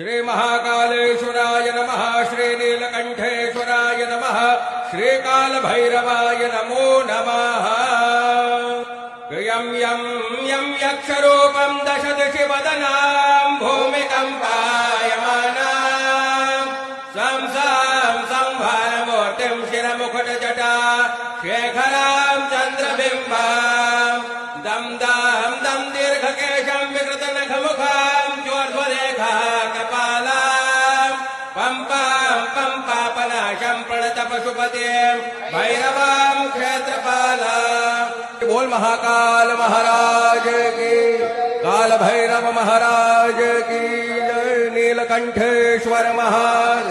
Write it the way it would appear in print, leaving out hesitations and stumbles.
श्री महाकालेश्वराय नमः। श्री नीलकंठेश्वराय नमः। श्री कालभैरवाय नमो नमः। यं यं यं यक्षरूपं दशदिशि वदनां भूमिकम्पायमानां सं सं संभारमूर्तिं शिरमुकुटजटा शेखरां चन्द्रबिम्बां दं दं दं दीर्घकेशं विकृतनखमुखां चोर्ध्वरेखा कपालां पं पं पं पापनाशं प्रणतपशुपतिं भैरवां क्षेत्रपालां। बोल महाकाल महाराज की, काल भैरव महाराज की जय। नीलकंठेश्वर महाराज।